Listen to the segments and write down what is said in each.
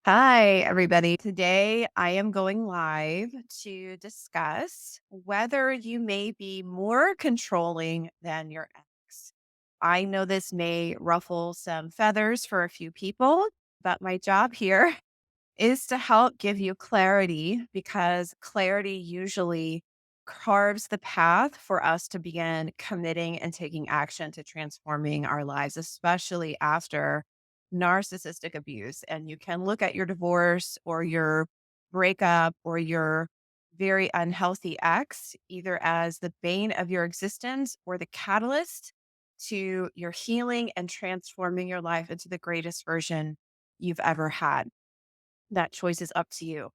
Hi, everybody. Today I am going live to discuss whether you may be more controlling than your ex. I know this may ruffle some feathers for a few people, but my job here is to help give you clarity because clarity usually carves the path for us to begin committing and taking action to transforming our lives, especially after narcissistic abuse. And you can look at your divorce or your breakup or your very unhealthy ex either as the bane of your existence or the catalyst to your healing and transforming your life into the greatest version you've ever had. That choice is up to you.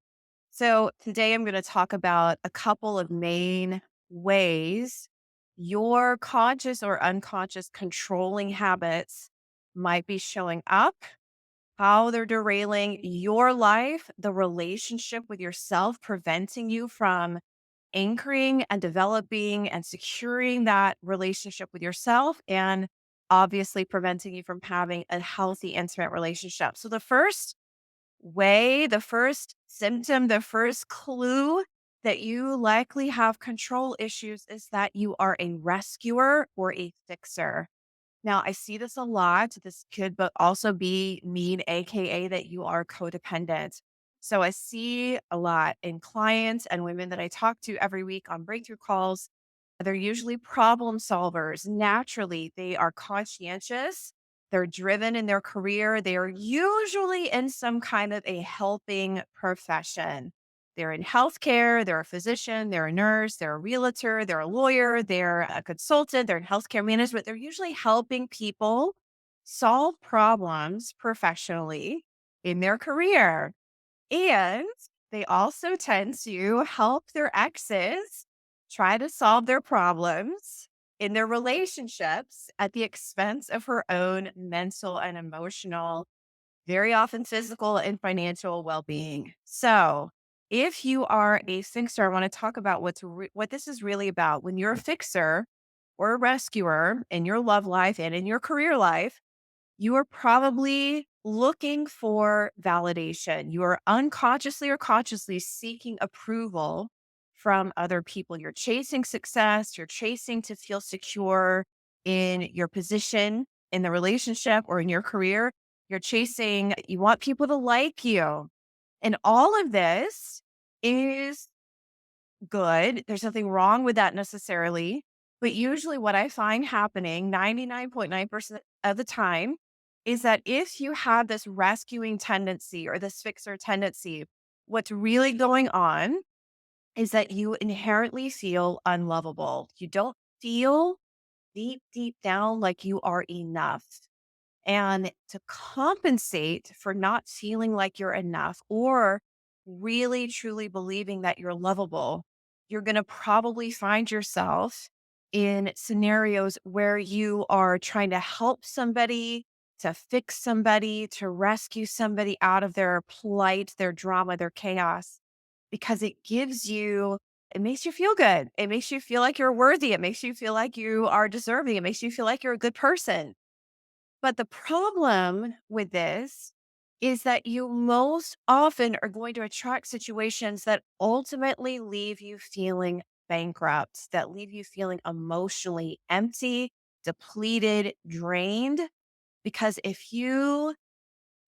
So, today I'm going to talk about a couple of main ways your conscious or unconscious controlling habits might be showing up, how they're derailing your life, the relationship with yourself, preventing you from anchoring and developing and securing that relationship with yourself, and obviously preventing you from having a healthy, intimate relationship. So, the first symptom, the first clue that you likely have control issues is that you are a rescuer or a fixer. Now, I see this a lot. This could but also be mean, AKA that you are codependent. So I see a lot in clients and women that I talk to every week on breakthrough calls. They're usually problem solvers. Naturally, they are conscientious. They're driven in their career. They are usually in some kind of a helping profession. They're in healthcare, they're a physician, they're a nurse, they're a realtor, they're a lawyer, they're a consultant, they're in healthcare management. They're usually helping people solve problems professionally in their career. And they also tend to help their exes try to solve their problems in their relationships at the expense of her own mental and emotional, very often physical and financial well-being. So, if you are a fixer, I want to talk about what this is really about. When you're a fixer or a rescuer in your love life and in your career life, you are probably looking for validation. You are unconsciously or consciously seeking approval from other people. You're chasing success, you're chasing to feel secure in your position in the relationship or in your career. You're chasing, you want people to like you. And all of this is good. There's nothing wrong with that necessarily. But usually, what I find happening 99.9% of the time is that if you have this rescuing tendency or this fixer tendency, what's really going on is that you inherently feel unlovable. You don't feel deep down like you are enough. And to compensate for not feeling like you're enough or really truly believing that you're lovable, you're going to probably find yourself in scenarios where you are trying to help somebody, to fix somebody, to rescue somebody out of their plight, their drama, their chaos, because it makes you feel good. It makes you feel like you're worthy. It makes you feel like you are deserving. It makes you feel like you're a good person. But the problem with this is that you most often are going to attract situations that ultimately leave you feeling bankrupt, that leave you feeling emotionally empty, depleted, drained. Because if you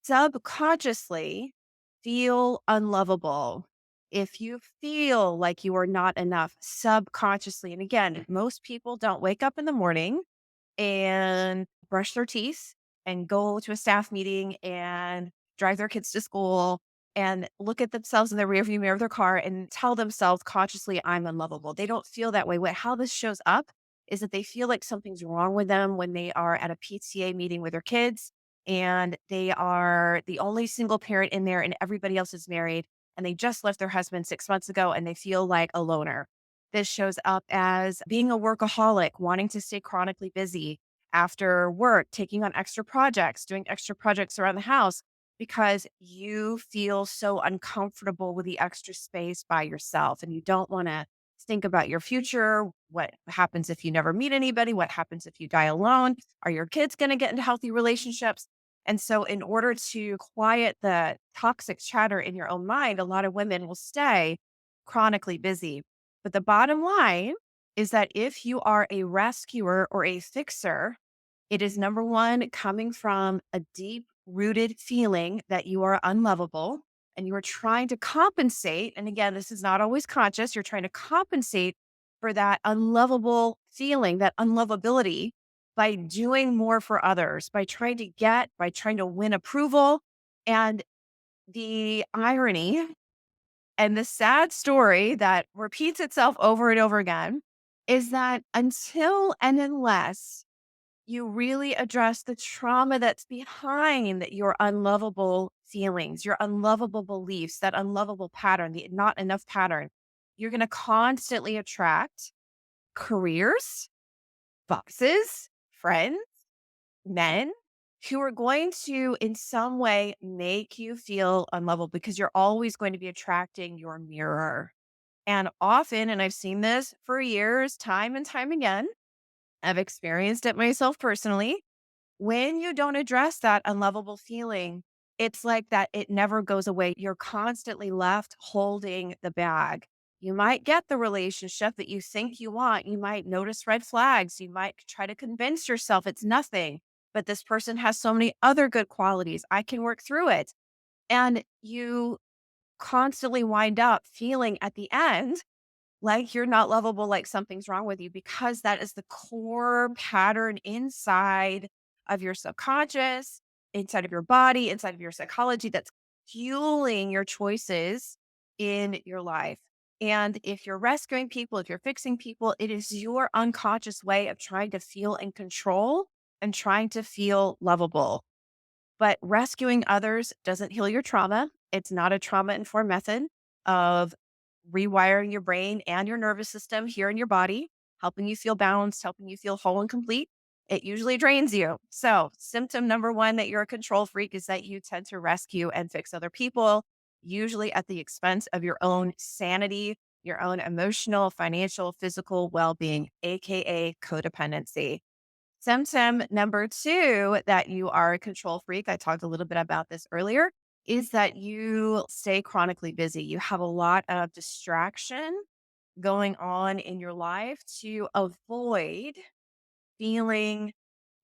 subconsciously feel unlovable, if you feel like you are not enough subconsciously, and again, most people don't wake up in the morning and brush their teeth and go to a staff meeting and drive their kids to school and look at themselves in the rearview mirror of their car and tell themselves consciously, I'm unlovable. They don't feel that way. How this shows up is that they feel like something's wrong with them when they are at a PTA meeting with their kids and they are the only single parent in there and everybody else is married and they just left their husband 6 months ago and they feel like a loner. This shows up as being a workaholic, wanting to stay chronically busy after work, taking on extra projects, doing extra projects around the house because you feel so uncomfortable with the extra space by yourself and you don't want to think about your future. What happens if you never meet anybody? What happens if you die alone? Are your kids going to get into healthy relationships? And so, in order to quiet the toxic chatter in your own mind, a lot of women will stay chronically busy. But the bottom line is that if you are a rescuer or a fixer, it is number one, coming from a deep rooted feeling that you are unlovable and you are trying to compensate. And again, this is not always conscious. You're trying to compensate for that unlovable feeling, that unlovability by doing more for others, by trying to win approval. And the irony and the sad story that repeats itself over and over again is that until and unless you really address the trauma that's behind your unlovable feelings, your unlovable beliefs, that unlovable pattern, the not enough pattern, you're going to constantly attract careers, bosses, friends, men who are going to, in some way, make you feel unlovable because you're always going to be attracting your mirror. And often, and I've seen this for years, time and time again, I've experienced it myself personally. When you don't address that unlovable feeling, it's like that it never goes away. You're constantly left holding the bag. You might get the relationship that you think you want. You might notice red flags. You might try to convince yourself it's nothing, but this person has so many other good qualities. I can work through it. And you constantly wind up feeling at the end like you're not lovable, like something's wrong with you, because that is the core pattern inside of your subconscious, inside of your body, inside of your psychology that's fueling your choices in your life. And if you're rescuing people, if you're fixing people, it is your unconscious way of trying to feel in control and trying to feel lovable. But rescuing others doesn't heal your trauma. It's not a trauma informed method of rewiring your brain and your nervous system here in your body, helping you feel balanced, helping you feel whole and complete. It usually drains you. So, symptom number one that you're a control freak is that you tend to rescue and fix other people, usually at the expense of your own sanity, your own emotional, financial, physical well being, AKA codependency. Symptom number two that you are a control freak, I talked a little bit about this earlier, is that you stay chronically busy. You have a lot of distraction going on in your life to avoid feeling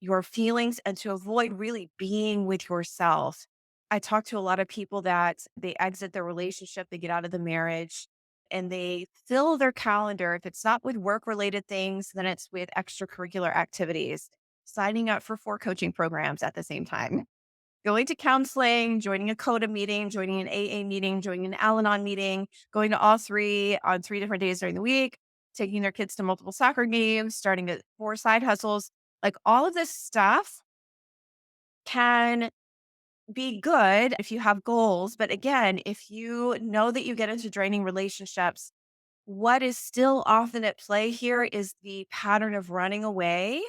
your feelings and to avoid really being with yourself. I talk to a lot of people that they exit their relationship, they get out of the marriage, and they fill their calendar. If it's not with work related things, then it's with extracurricular activities, signing up for 4 coaching programs at the same time, going to counseling, joining a CODA meeting, joining an AA meeting, joining an Al Anon meeting, going to all three on 3 different days during the week, taking their kids to multiple soccer games, starting at 4 side hustles. Like all of this stuff can be good if you have goals. But again, if you know that you get into draining relationships, what is still often at play here is the pattern of running away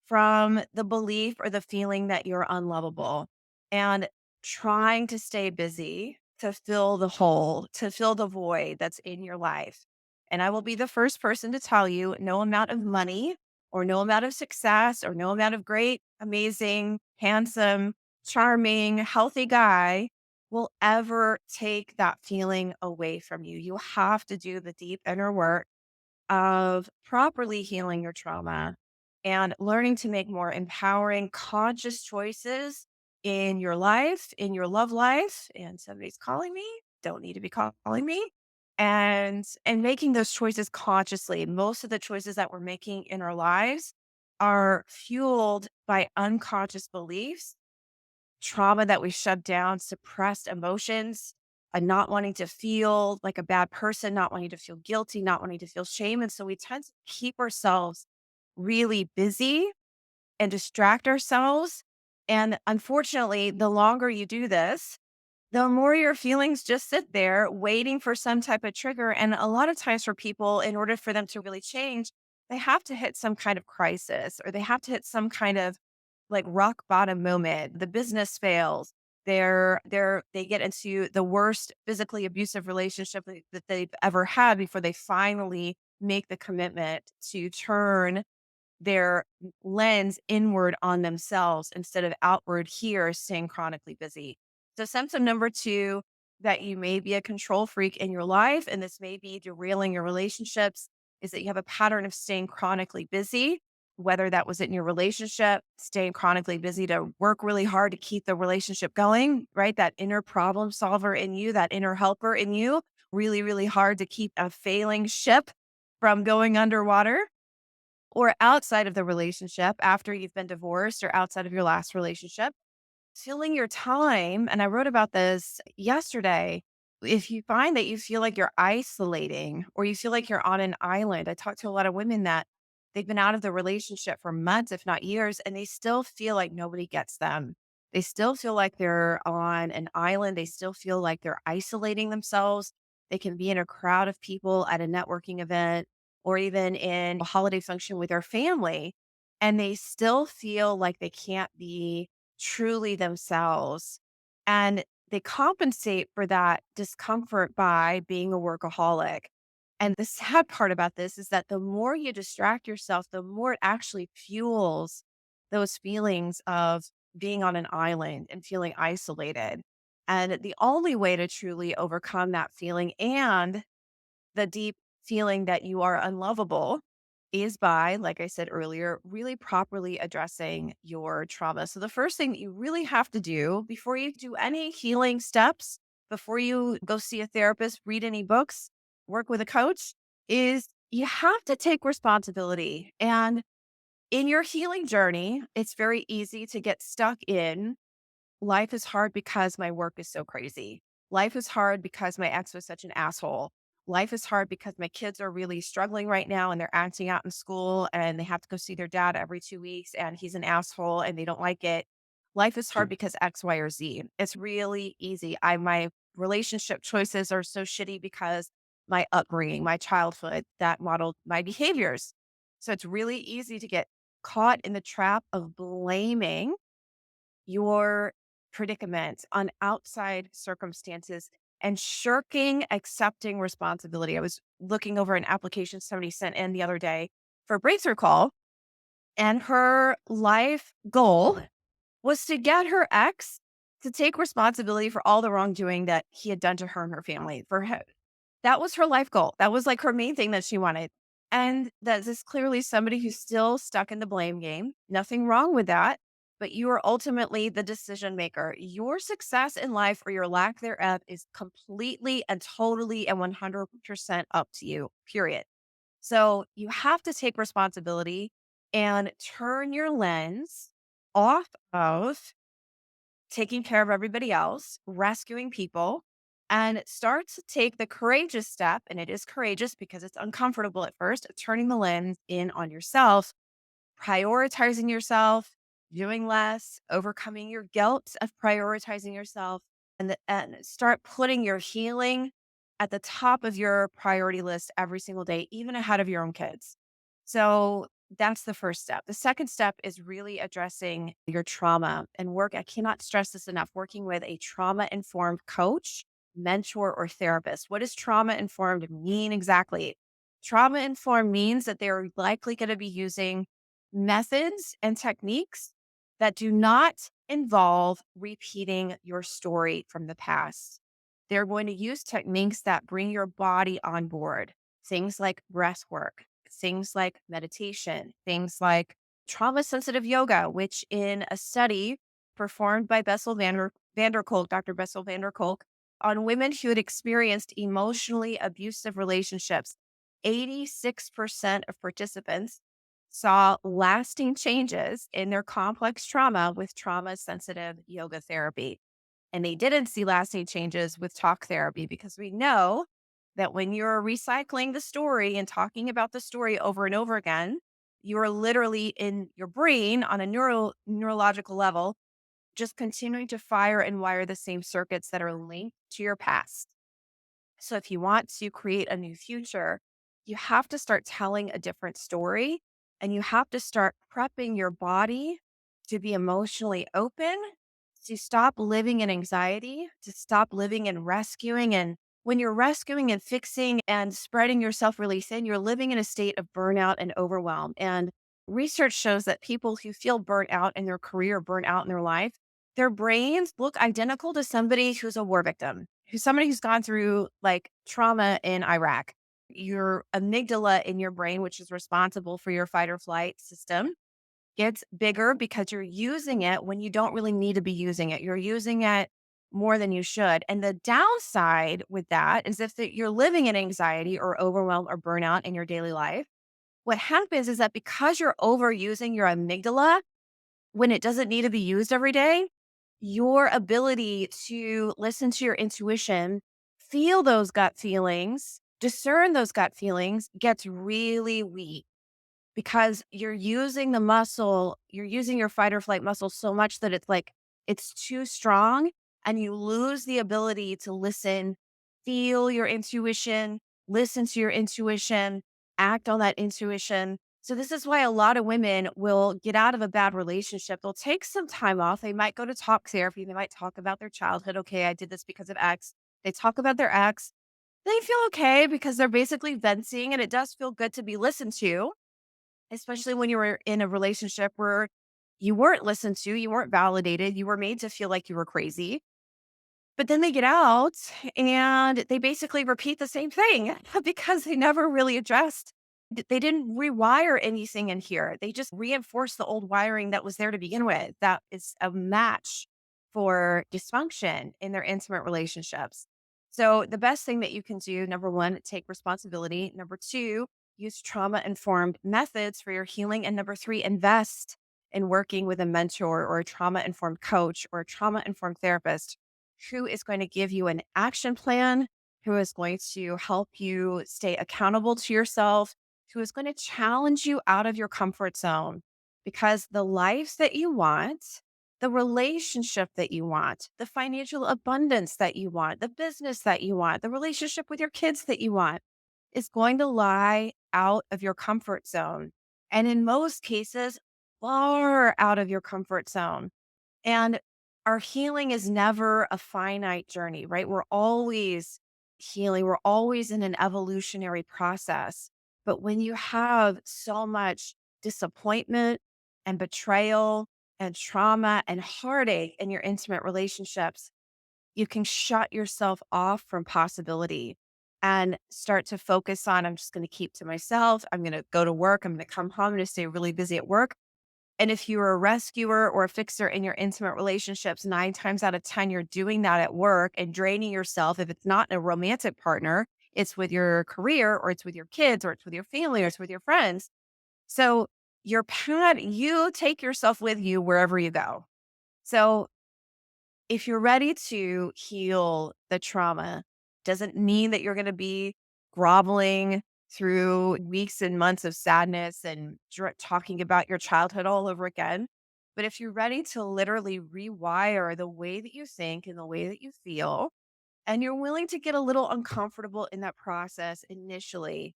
from the belief or the feeling that you're unlovable and trying to stay busy to fill the hole, to fill the void that's in your life. And I will be the first person to tell you no amount of money or no amount of success or no amount of great, amazing, handsome, charming, healthy guy will ever take that feeling away from you. You have to do the deep inner work of properly healing your trauma and learning to make more empowering, conscious choices in your life, in your love life. And somebody's calling me, don't need to be calling me. And making those choices consciously. Most of the choices that we're making in our lives are fueled by unconscious beliefs, trauma that we shut down, suppressed emotions, not wanting to feel like a bad person, not wanting to feel guilty, not wanting to feel shame. And so we tend to keep ourselves really busy and distract ourselves. And unfortunately, the longer you do this, the more your feelings just sit there waiting for some type of trigger. And a lot of times for people, in order for them to really change, they have to hit some kind of crisis or they have to hit some kind of like rock bottom moment. The business fails. They get into the worst physically abusive relationship that they've ever had before they finally make the commitment to turn their lens inward on themselves instead of outward here, staying chronically busy. So, symptom number two, that you may be a control freak in your life and this may be derailing your relationships, is that you have a pattern of staying chronically busy, whether that was in your relationship, staying chronically busy to work really hard to keep the relationship going, right? That inner problem solver in you, that inner helper in you, really, really hard to keep a failing ship from going underwater, or outside of the relationship after you've been divorced or outside of your last relationship, filling your time. And I wrote about this yesterday. If you find that you feel like you're isolating or you feel like you're on an island, I talked to a lot of women that they've been out of the relationship for months, if not years, and they still feel like nobody gets them. They still feel like they're on an island. They still feel like they're isolating themselves. They can be in a crowd of people at a networking event or even in a holiday function with their family, and they still feel like they can't be truly themselves. And they compensate for that discomfort by being a workaholic. And the sad part about this is that the more you distract yourself, the more it actually fuels those feelings of being on an island and feeling isolated. And the only way to truly overcome that feeling and the deep feeling that you are unlovable is by, like I said earlier, really properly addressing your trauma. So, the first thing that you really have to do before you do any healing steps, before you go see a therapist, read any books, work with a coach, is you have to take responsibility. And in your healing journey, it's very easy to get stuck in life is hard because my work is so crazy. Life is hard because my ex was such an asshole. Life is hard because my kids are really struggling right now and they're acting out in school and they have to go see their dad every 2 weeks and he's an asshole and they don't like it. Life is hard because X, Y, or Z. It's really easy. My relationship choices are so shitty because my upbringing, my childhood, that modeled my behaviors. So it's really easy to get caught in the trap of blaming your predicament on outside circumstances and shirking accepting responsibility. I was looking over an application somebody sent in the other day for a breakthrough call, and her life goal was to get her ex to take responsibility for all the wrongdoing that he had done to her and her family. For her, that was her life goal. That was like her main thing that she wanted. And that is clearly somebody who's still stuck in the blame game. Nothing wrong with that. But you are ultimately the decision maker. Your success in life or your lack thereof is completely and totally and 100% up to you, period. So you have to take responsibility and turn your lens off of taking care of everybody else, rescuing people, and start to take the courageous step. And it is courageous because it's uncomfortable at first, turning the lens in on yourself, prioritizing yourself, doing less, overcoming your guilt of prioritizing yourself, and start putting your healing at the top of your priority list every single day, even ahead of your own kids. So that's the first step. The second step is really addressing your trauma and work. I cannot stress this enough, working with a trauma informed coach, mentor, or therapist. What does trauma informed mean exactly? Trauma informed means that they're likely going to be using methods and techniques that do not involve repeating your story from the past. They're going to use techniques that bring your body on board, things like breath work, things like meditation, things like trauma sensitive yoga, which in a study performed by Vanderkolk, Dr. Bessel Vanderkolk, on women who had experienced emotionally abusive relationships, 86% of participants saw lasting changes in their complex trauma with trauma sensitive yoga therapy. And they didn't see lasting changes with talk therapy because we know that when you're recycling the story and talking about the story over and over again, you are literally in your brain on a neurological level, just continuing to fire and wire the same circuits that are linked to your past. So if you want to create a new future, you have to start telling a different story and you have to start prepping your body to be emotionally open, to stop living in anxiety, to stop living in rescuing. And when you're rescuing and fixing and spreading yourself really thin, you're living in a state of burnout and overwhelm. And Research shows that people who feel burnt out in their career, burnt out in their life, their brains look identical to somebody who's a war victim, who's somebody who's gone through like trauma in Iraq. Your amygdala in your brain, which is responsible for your fight or flight system, gets bigger because you're using it when you don't really need to be using it. You're using it more than you should. And the downside with that is if you're living in anxiety or overwhelm or burnout in your daily life, what happens is that because you're overusing your amygdala when it doesn't need to be used every day, your ability to listen to your intuition, feel those gut feelings, discern those gut feelings gets really weak because you're using the muscle, you're using your fight or flight muscle so much that it's like it's too strong and you lose the ability to listen, feel your intuition, listen to your intuition, act on that intuition. So, this is why a lot of women will get out of a bad relationship. They'll take some time off. They might go to talk therapy. They might talk about their childhood. Okay, I did this because of X. They talk about their ex. They feel okay because they're basically venting, and it does feel good to be listened to, especially when you were in a relationship where you weren't listened to, you weren't validated, you were made to feel like you were crazy. But then they get out and they basically repeat the same thing because they never really addressed. They didn't rewire anything in here. They just reinforced the old wiring that was there to begin with. That is a match for dysfunction in their intimate relationships. So, the best thing that you can do, number one, take responsibility. Number two, use trauma informed methods for your healing. And number three, invest in working with a mentor or a trauma informed coach or a trauma informed therapist who is going to give you an action plan, who is going to help you stay accountable to yourself, who is going to challenge you out of your comfort zone. Because the life that you want, the relationship that you want, the financial abundance that you want, the business that you want, the relationship with your kids that you want is going to lie out of your comfort zone. And in most cases, far out of your comfort zone. And our healing is never a finite journey, right? We're always healing, we're always in an evolutionary process. But when you have so much disappointment and betrayal and trauma and heartache in your intimate relationships, you can shut yourself off from possibility and start to focus on, I'm just going to keep to myself. I'm going to go to work. I'm going to come home. I'm going to stay really busy at work. And if you're a rescuer or a fixer in your intimate relationships, 9 times out of 10, you're doing that at work and draining yourself. If it's not a romantic partner, it's with your career or it's with your kids or it's with your family or it's with your friends. So you take yourself with you wherever you go. So if you're ready to heal the trauma, doesn't mean that you're going to be groveling through weeks and months of sadness and talking about your childhood all over again. But if you're ready to literally rewire the way that you think and the way that you feel, and you're willing to get a little uncomfortable in that process initially,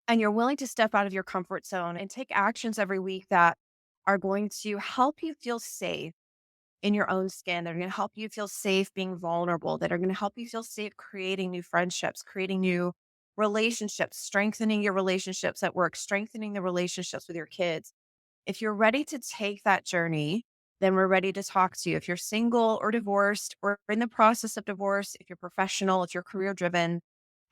and you're willing to step out of your comfort zone and take actions every week that are going to help you feel safe in your own skin, that are going to help you feel safe being vulnerable, that are going to help you feel safe creating new friendships, creating new relationships, strengthening your relationships at work, strengthening the relationships with your kids. If you're ready to take that journey, then we're ready to talk to you. If you're single or divorced or in the process of divorce, if you're professional, if you're career driven,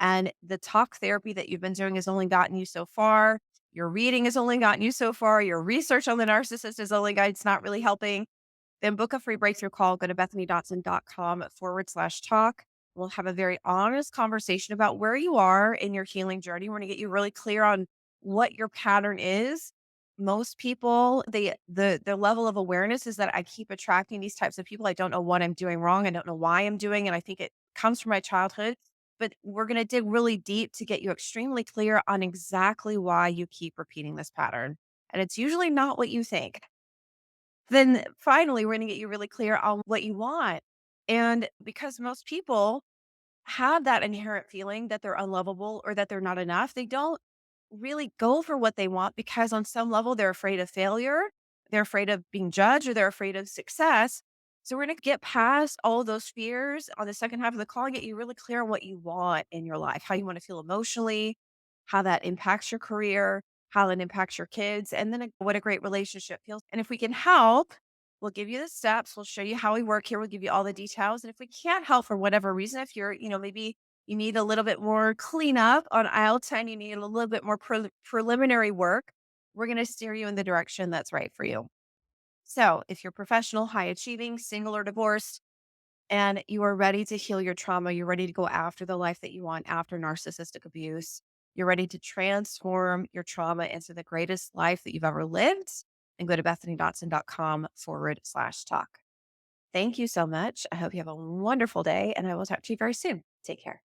and the talk therapy that you've been doing has only gotten you so far, your reading has only gotten you so far, your research on the narcissist has only got, it's not really helping, then book a free breakthrough call. Go to BethanyDotson.com/talk. We'll have a very honest conversation about where you are in your healing journey. We're going to get you really clear on what your pattern is. Most people, the level of awareness is that I keep attracting these types of people. I don't know what I'm doing wrong. I don't know why I'm doing it. I think it comes from my childhood. But we're going to dig really deep to get you extremely clear on exactly why you keep repeating this pattern. And it's usually not what you think. Then finally, we're gonna get you really clear on what you want. And because most people have that inherent feeling that they're unlovable or that they're not enough, they don't really go for what they want because on some level they're afraid of failure, they're afraid of being judged, or they're afraid of success. So we're gonna get past all of those fears on the second half of the call and get you really clear on what you want in your life, how you want to feel emotionally, how that impacts your career, how it impacts your kids, and then what a great relationship feels. And if we can help, we'll give you the steps. We'll show you how we work here. We'll give you all the details. And if we can't help for whatever reason, if you're, maybe you need a little bit more cleanup on aisle 10, you need a little bit more preliminary work, we're going to steer you in the direction that's right for you. So if you're professional, high achieving, single, or divorced, and you are ready to heal your trauma, you're ready to go after the life that you want after narcissistic abuse, you're ready to transform your trauma into the greatest life that you've ever lived, and go to bethanydotson.com/talk. Thank you so much. I hope you have a wonderful day, and I will talk to you very soon. Take care.